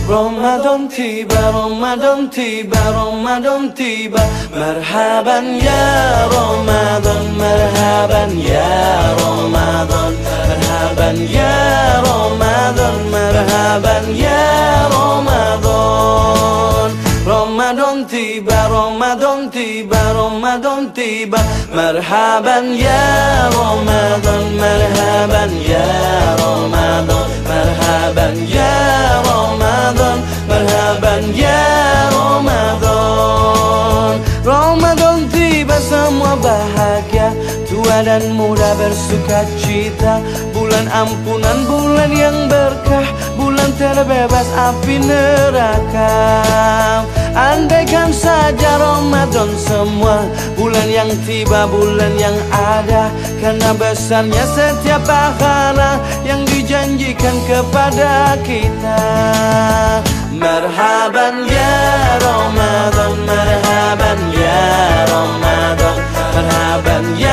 Ramadan tiba, Ramadan tiba, Ramadan tiba. Marhaban ya Ramadan, marhaban ya Ramadan, marhaban ya Ramadan, marhaban ya Ramadan. Ramadan tiba, Ramadan tiba, Ramadan tiba. Marhaban ya Ramadan, marhaban ya Ramadan, marhaban ya Ramadan, marhaban ya Ramadan. Ramadan tiba, semua bahagia, tua dan muda bersuka cita. Bulan ampunan, bulan yang berkah, bulan terbebas api neraka. Andaikan saja Ramadan semua, bulan yang tiba, bulan yang ada. Karena besarnya setiap pahala yang dijanjikan kepada kita. Marhaban ya Ramadan, marhaban ya Ramadan, marhaban ya